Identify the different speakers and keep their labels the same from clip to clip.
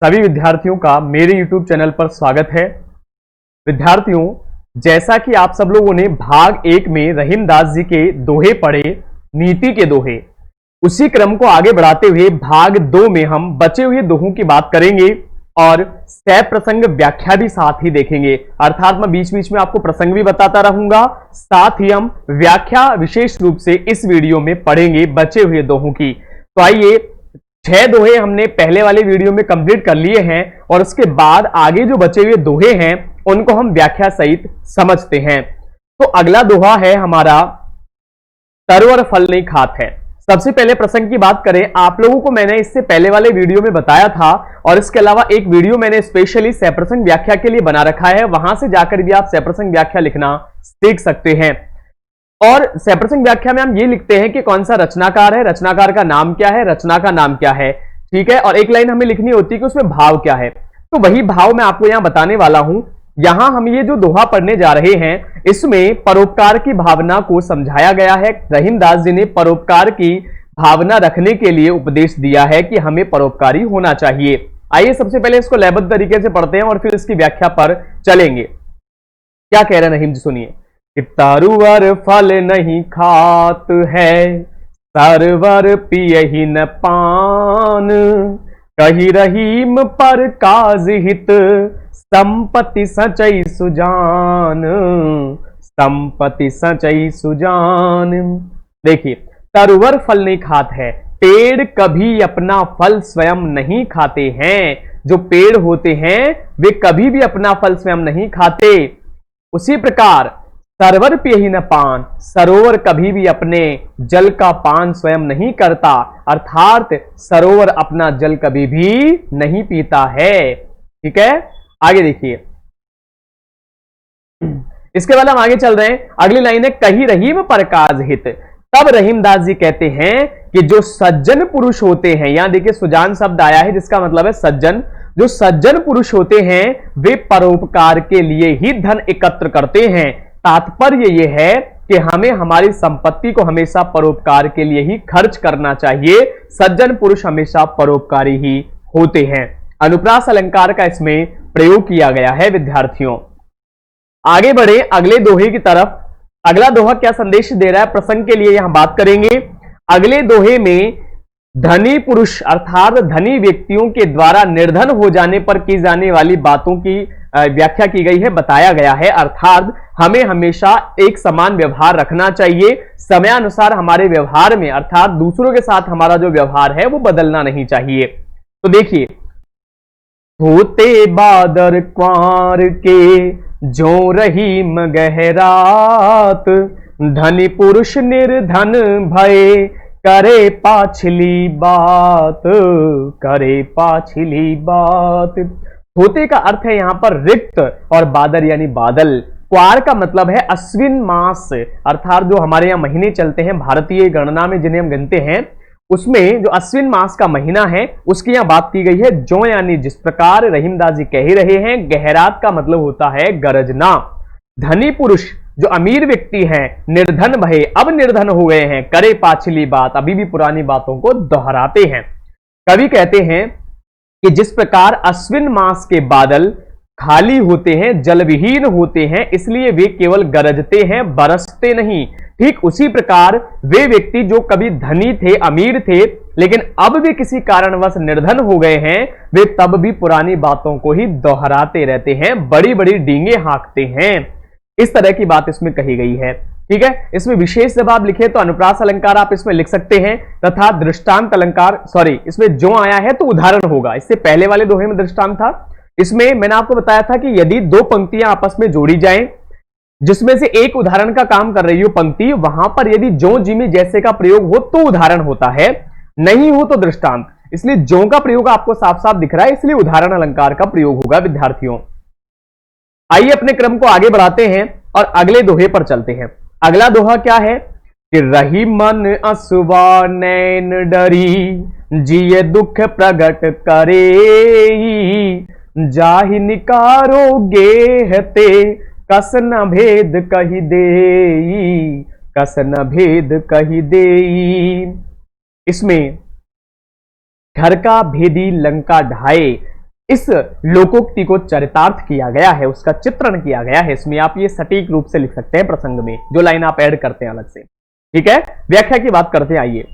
Speaker 1: सभी विद्यार्थियों का मेरे YouTube चैनल पर स्वागत है। विद्यार्थियों, जैसा कि आप सब लोगों ने भाग 1 में रहीमदास जी के दोहे पढ़े, नीति के दोहे, उसी क्रम को आगे बढ़ाते हुए भाग 2 में हम बचे हुए दोहों की बात करेंगे और सह प्रसंग व्याख्या भी साथ ही देखेंगे। अर्थात मैं बीच बीच में आपको प्रसंग भी बताता रहूंगा, साथ ही हम व्याख्या विशेष रूप से इस वीडियो में पढ़ेंगे बचे हुए दोहों की। तो आइए, 6 दोहे हमने पहले वाले वीडियो में कंप्लीट कर लिए हैं और उसके बाद आगे जो बचे हुए दोहे हैं उनको हम व्याख्या सहित समझते हैं। तो अगला दोहा है हमारा तरवर फल नहीं खात है। सबसे पहले प्रसंग की बात करें, आप लोगों को मैंने इससे पहले वाले वीडियो में बताया था और इसके अलावा एक वीडियो मैंने स्पेशली सहप्रसंग व्याख्या के लिए बना रखा है, वहां से जाकर भी आप सहप्रसंग व्याख्या लिखना सीख सकते हैं। और सहप्रसंग व्याख्या में हम ये लिखते हैं कि कौन सा रचनाकार है, रचनाकार का नाम क्या है, रचना का नाम क्या है, ठीक है, और एक लाइन हमें लिखनी होती है कि उसमें भाव क्या है। तो वही भाव मैं आपको यहां बताने वाला हूं। यहां हम ये जो दोहा पढ़ने जा रहे हैं इसमें परोपकार की भावना को समझाया गया है। रहीमदास जी ने परोपकार की भावना रखने के लिए उपदेश दिया है कि हमें परोपकारी होना चाहिए। आइए सबसे पहले इसको लयबद्ध तरीके से पढ़ते हैं और फिर इसकी व्याख्या पर चलेंगे। क्या कह रहे हैं रहीम जी, सुनिए कि तारुवर फल नहीं खात है, सरवर पियहि न पान, कही रहीम पर काज हित, संपत्ति सचई सुजान, संपत्ति सचई सुजान। देखिए, तरुवर फल नहीं खात है, पेड़ कभी अपना फल स्वयं नहीं खाते हैं। जो पेड़ होते हैं वे कभी भी अपना फल स्वयं नहीं खाते। उसी प्रकार सरवर पियहि न पान, सरोवर कभी भी अपने जल का पान स्वयं नहीं करता, अर्थात सरोवर अपना जल कभी भी नहीं पीता है। ठीक है, आगे देखिए, इसके बाद हम आगे चल रहे हैं। अगली लाइन है कही रहीम पर काज हित। तब रहीमदास जी कहते हैं कि जो सज्जन पुरुष होते हैं, यहां देखिए सुजान शब्द आया है जिसका मतलब है सज्जन। जो सज्जन पुरुष होते हैं वे परोपकार के लिए ही धन एकत्र करते हैं। तात्पर्य यह है कि हमें हमारी संपत्ति को हमेशा परोपकार के लिए ही खर्च करना चाहिए। सज्जन पुरुष हमेशा परोपकारी ही होते हैं। अनुप्रास अलंकार का इसमें प्रयोग किया गया है। विद्यार्थियों, आगे बढ़े अगले दोहे की तरफ। अगला दोहा क्या संदेश दे रहा है प्रसंग के लिए यहां बात करेंगे। अगले दोहे में धनी पुरुष अर्थात धनी व्यक्तियों के द्वारा निर्धन हो जाने पर की जाने वाली बातों की व्याख्या की गई है, बताया गया है। अर्थात हमें हमेशा एक समान व्यवहार रखना चाहिए। समयानुसार हमारे व्यवहार में अर्थात दूसरों के साथ हमारा जो व्यवहार है वो बदलना नहीं चाहिए। तो देखिए, होते बादर क्वार के जो रहीम गहरात, धनी पुरुष निर्धन भय, करे पाछली बात, करे पाछली बात। होते का अर्थ है यहां पर रिक्त और बादर यानी बादल। क्वार का मतलब है अश्विन मास, अर्थात जो हमारे यहां महीने चलते हैं भारतीय गणना में जिन्हें हम गिनते हैं, उसमें जो अश्विन मास का महीना है उसकी यहां बात की गई है। जो यानी जिस प्रकार रहीमदास जी कह ही रहे हैं, गहरात का मतलब होता है गरजना। धनी पुरुष जो अमीर व्यक्ति हैं, निर्धन भये, अब निर्धन हो गए हैं, करे पाछली बात, अभी भी पुरानी बातों को दोहराते हैं। कवि कहते हैं कि जिस प्रकार अश्विन मास के बादल खाली होते हैं, जलविहीन होते हैं, इसलिए वे केवल गरजते हैं, बरसते नहीं। ठीक उसी प्रकार वे व्यक्ति जो कभी धनी थे, अमीर थे, लेकिन अब भी किसी कारणवश निर्धन हो गए हैं, वे तब भी पुरानी बातों को ही दोहराते रहते हैं, बड़ी बड़ी डींगे हाँकते हैं। इस तरह की बात इसमें कही गई है। ठीक है, इसमें विशेष जब आप लिखे तो अनुप्रास अलंकार आप इसमें लिख सकते हैं तथा दृष्टांत अलंकार, सॉरी, इसमें जो आया है तो उदाहरण होगा। इससे पहले वाले दोहे में दृष्टांत था। इसमें मैंने आपको बताया था कि यदि दो पंक्तियां आपस में जोड़ी जाएं जिसमें से एक उदाहरण का काम कर रही हो पंक्ति, वहां पर यदि जो जिमी जैसे का प्रयोग हो तो उदाहरण होता है, नहीं हो तो दृष्टांत। इसलिए जो का प्रयोग आपको साफ साफ दिख रहा है, इसलिए उदाहरण अलंकार का प्रयोग होगा। विद्यार्थियों, आइए अपने क्रम को आगे बढ़ाते हैं और अगले दोहे पर चलते हैं। अगला दोहा क्या है कि रही मन असुवा नैन डरी, जिये दुख प्रगट करे, जाहि निकारो गेहते, कस न भेद कही देई, कस न भेद कही देई। इसमें घर का भेदी लंका ढाए, इस लोकोक्ति को चरितार्थ किया गया है, उसका चित्रण किया गया है। इसमें आप ये सटीक रूप से लिख सकते हैं प्रसंग में, जो लाइन आप ऐड करते हैं अलग से। ठीक है, व्याख्या की बात करते हैं। आइए,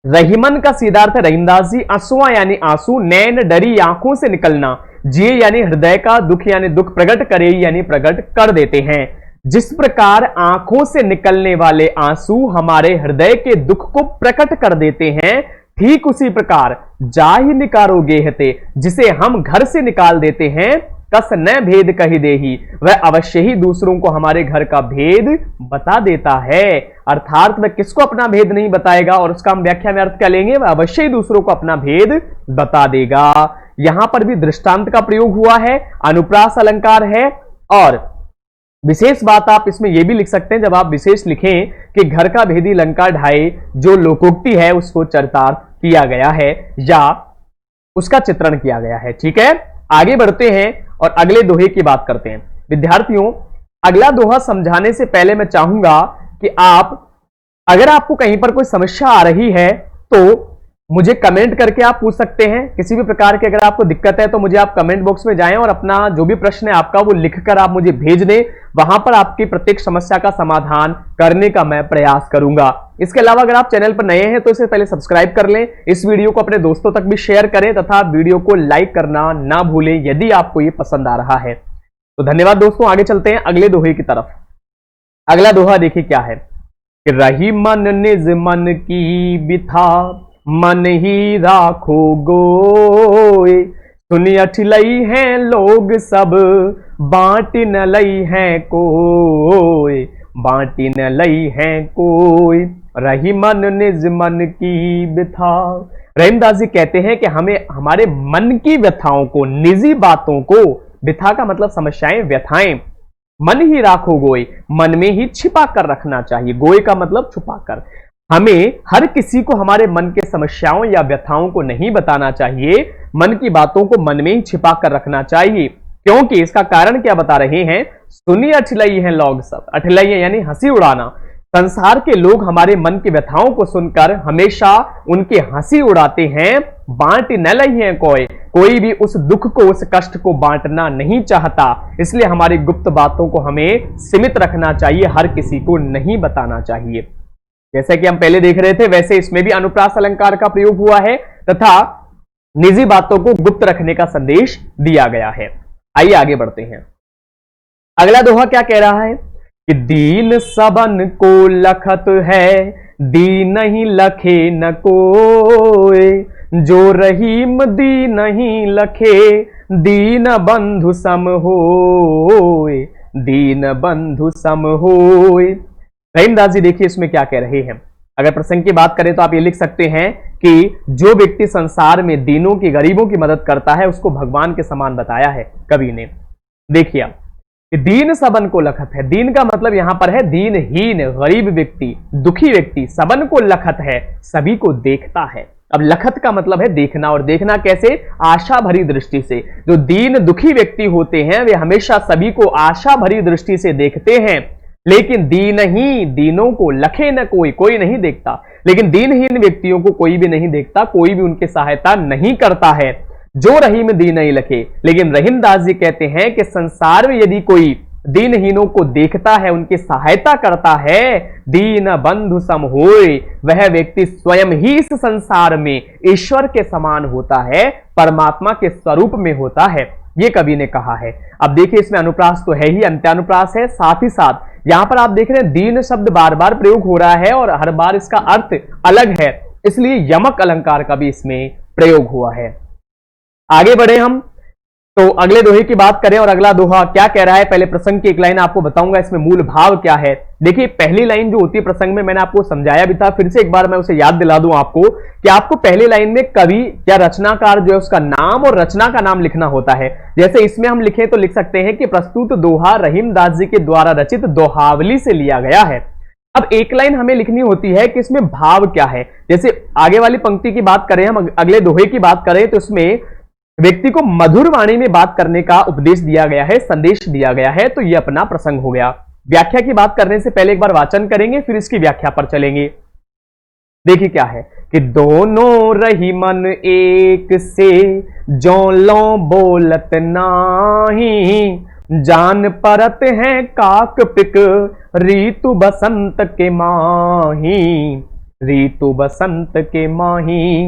Speaker 1: रहीमन का सीधा अर्थ है रहीमदास जी, आंसुआ यानी आंसू, नैन डरी आंखों से निकलना, जिए यानी हृदय का, दुख यानी दुख, प्रकट करे यानी प्रकट कर देते हैं। जिस प्रकार आंखों से निकलने वाले आंसू हमारे हृदय के दुख को प्रकट कर देते हैं, ठीक उसी प्रकार जाहि निकारो गेहते, जिसे हम घर से निकाल देते हैं, कस न भेद कही देही, वह अवश्य ही दूसरों को हमारे घर का भेद बता देता है। अर्थात वह किसको अपना भेद नहीं बताएगा, और उसका हम व्याख्या में अर्थ क्या लेंगे, वह अवश्य ही दूसरों को अपना भेद बता देगा। यहां पर भी दृष्टांत का प्रयोग हुआ है, अनुप्रास अलंकार है, और विशेष बात आप इसमें यह भी लिख सकते हैं, जब आप विशेष लिखें कि घर का भेदी लंका ढाए, जो लोकोक्ति है उसको चरितार्थ किया गया है या उसका चित्रण किया गया है। ठीक है, आगे बढ़ते हैं और अगले दोहे की बात करते हैं। विद्यार्थियों, अगला दोहा समझाने से पहले मैं चाहूंगा कि अगर आपको कहीं पर कोई समस्या आ रही है तो मुझे कमेंट करके आप पूछ सकते हैं। किसी भी प्रकार की अगर आपको दिक्कत है तो मुझे आप कमेंट बॉक्स में जाएं और अपना जो भी प्रश्न है आपका वो लिखकर आप मुझे भेज दें। वहां पर आपकी प्रत्येक समस्या का समाधान करने का मैं प्रयास करूंगा। इसके अलावा अगर आप चैनल पर नए हैं तो इसे पहले सब्सक्राइब कर लें, इस वीडियो को अपने दोस्तों तक भी शेयर करें तथा वीडियो को लाइक करना ना भूलें यदि आपको ये पसंद आ रहा है तो। धन्यवाद दोस्तों, आगे चलते हैं अगले दोहे की तरफ। अगला दोहा देखिए क्या है कि रही मन निज मन की बिथा, मन ही राखो गोए, सुनी अठिलई हैं लोग सब, बांटी न लई हैं कोई, बांटी न लई हैं कोई, रही मन निज मन की व्यथा। रहीमदास जी कहते हैं कि हमें हमारे मन की व्यथाओं को, निजी बातों को, व्यथा का मतलब समस्याएं, व्यथाएं, मन ही राखो गोए, मन में ही छिपा कर रखना चाहिए। गोए का मतलब छुपा कर। हमें हर किसी को हमारे मन के समस्याओं या व्यथाओं को नहीं बताना चाहिए, मन की बातों को मन में ही छिपा कर रखना चाहिए। क्योंकि इसका कारण क्या बता रहे हैं, सुनी अठिलई हैं लोग सब, अठिलई यानी हंसी उड़ाना। संसार के लोग हमारे मन की व्यथाओं को सुनकर हमेशा उनकी हंसी उड़ाते हैं। बांट न लई हैं कोई भी उस दुख को, उस कष्ट को बांटना नहीं चाहता। इसलिए हमारी गुप्त बातों को हमें सीमित रखना चाहिए, हर किसी को नहीं बताना चाहिए। जैसे कि हम पहले देख रहे थे वैसे इसमें भी अनुप्रास अलंकार का प्रयोग हुआ है तथा निजी बातों को गुप्त रखने का संदेश दिया गया है। आइए आगे बढ़ते हैं। अगला दोहा क्या कह रहा है कि दीन सबन को लखत है, दीन नहीं लखे न कोय, जो रहीम दीन नहीं लखे, दीन बंधु सम होय, दीन बंधु सम होय। रहीमदास जी देखिए इसमें क्या कह रहे हैं। अगर प्रसंग की बात करें तो आप ये लिख सकते हैं कि जो व्यक्ति संसार में दीनों की, गरीबों की मदद करता है उसको भगवान के समान बताया है कवि ने। देखिए कि दीन सबन को लखत है, दीन का मतलब यहां पर है दीनहीन, गरीब व्यक्ति, दुखी व्यक्ति। सबन को लखत है, सभी को देखता है। अब लखत का मतलब है देखना, और देखना कैसे, आशा भरी दृष्टि से। जो दीन दुखी व्यक्ति होते हैं वे हमेशा सभी को आशा भरी दृष्टि से देखते हैं, लेकिन दीन ही दीनों को लखे न कोई नहीं देखता। लेकिन दीनहीन व्यक्तियों को कोई भी नहीं देखता, कोई भी उनकी सहायता नहीं करता है। जो रहीम दीन नहीं लखे। लेकिन रहीमदास जी कहते हैं कि संसार में यदि कोई दीनहीनों को देखता है, उनकी सहायता करता है, दीन बंधु सम होय, वह व्यक्ति स्वयं ही इस संसार में ईश्वर के समान होता है, परमात्मा के स्वरूप में होता है। ये कवि ने कहा है। अब देखिए इसमें अनुप्रास तो है ही, अंत्यानुप्रास है, साथ ही साथ यहां पर आप देख रहे हैं दीन शब्द बार बार प्रयोग हो रहा है और हर बार इसका अर्थ अलग है, इसलिए यमक अलंकार का भी इसमें प्रयोग हुआ है। आगे बढ़े हम तो अगले दोहे की बात करें और अगला दोहा क्या कह रहा है। पहले प्रसंग की एक लाइन आपको बताऊंगा, इसमें मूल भाव क्या है। देखिए पहली लाइन जो होती है प्रसंग में, मैंने आपको समझाया भी था, फिर से एक बार मैं उसे याद दिला दूं आपको कि आपको पहली लाइन में कवि या रचनाकार जो है उसका नाम और रचना का नाम लिखना होता है। जैसे इसमें हम लिखें तो लिख सकते हैं कि प्रस्तुत दोहा रहीमदास जी के द्वारा रचित दोहावली से लिया गया है। अब एक लाइन हमें लिखनी होती है कि इसमें भाव क्या है। जैसे आगे वाली पंक्ति की बात करें, हम अगले दोहे की बात करें तो इसमें व्यक्ति को मधुर वाणी में बात करने का उपदेश दिया गया है, संदेश दिया गया है, तो यह अपना प्रसंग हो गया। व्याख्या की बात करने से पहले एक बार वाचन करेंगे, फिर इसकी व्याख्या पर चलेंगे। देखिए क्या है कि दोनों रही मन एक से, जो लो बोलत नाही, जान परत है काक पिक, ऋतु बसंत के माही, ऋतु बसंत के माही।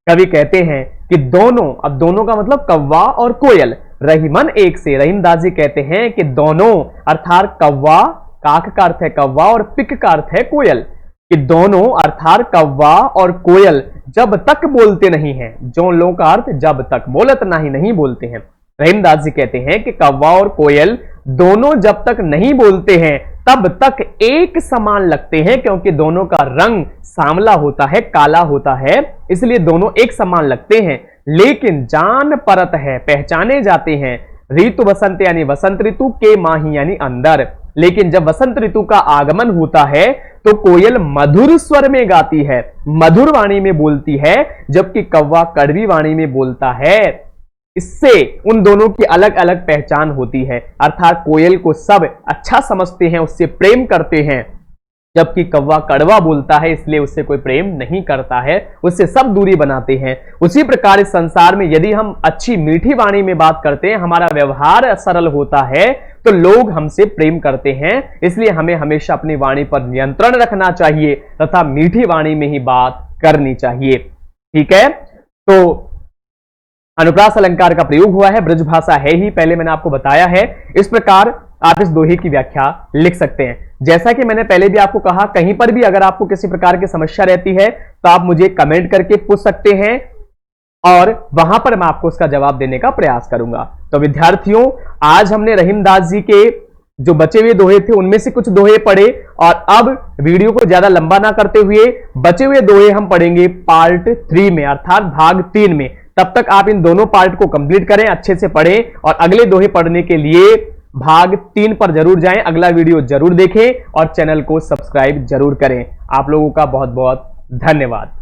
Speaker 1: कवि कहते हैं कि दोनों, अब दोनों का मतलब कौवा और कोयल, रहीमन एक से। रहीमदास जी कहते हैं कि दोनों अर्थात कौवा, काक का अर्थ है कौवा और पिक का अर्थ है कोयल, कि दोनों अर्थात कौवा और कोयल जब तक बोलते नहीं हैं, जो लो का अर्थ जब तक, बोलत नहीं बोलते हैं। रहीमदास जी कहते हैं कि कौवा और कोयल दोनों जब तक नहीं बोलते हैं तब तक एक समान लगते हैं, क्योंकि दोनों का रंग सांवला होता है, काला होता है, इसलिए दोनों एक समान लगते हैं। लेकिन जान परत है, पहचाने जाते हैं, ऋतु बसंत यानी वसंत ऋतु के माही यानी अंदर। लेकिन जब वसंत ऋतु का आगमन होता है तो कोयल मधुर स्वर में गाती है, मधुर वाणी में बोलती है, जबकि कौवा कड़वी वाणी में बोलता है। इससे उन दोनों की अलग अलग पहचान होती है, अर्थात कोयल को सब अच्छा समझते हैं, उससे प्रेम करते हैं, जबकि कौवा कड़वा बोलता है, इसलिए उससे कोई प्रेम नहीं करता है, उससे सब दूरी बनाते हैं। उसी प्रकार इस संसार में यदि हम अच्छी मीठी वाणी में बात करते हैं, हमारा व्यवहार सरल होता है, तो लोग हमसे प्रेम करते हैं। इसलिए हमें हमेशा अपनी वाणी पर नियंत्रण रखना चाहिए तथा मीठी वाणी में ही बात करनी चाहिए। ठीक है, तो अनुप्रास अलंकार का प्रयोग हुआ है, ब्रज भाषा है ही, पहले मैंने आपको बताया है। इस प्रकार आप इस दोहे की व्याख्या लिख सकते हैं। जैसा कि मैंने पहले भी आपको कहा, कहीं पर भी अगर आपको किसी प्रकार की समस्या रहती है तो आप मुझे कमेंट करके पूछ सकते हैं और वहां पर मैं आपको उसका जवाब देने का प्रयास करूंगा। तो विद्यार्थियों, आज हमने रहीमदास जी के जो बचे हुए दोहे थे उनमें से कुछ दोहे पढ़े, और अब वीडियो को ज्यादा लंबा ना करते हुए बचे हुए दोहे हम पढ़ेंगे पार्ट 3 में, अर्थात भाग 3 में। तब तक आप इन दोनों पार्ट को कंप्लीट करें, अच्छे से पढ़ें, और अगले दोहे पढ़ने के लिए भाग 3 पर जरूर जाएं, अगला वीडियो जरूर देखें और चैनल को सब्सक्राइब जरूर करें। आप लोगों का बहुत बहुत धन्यवाद।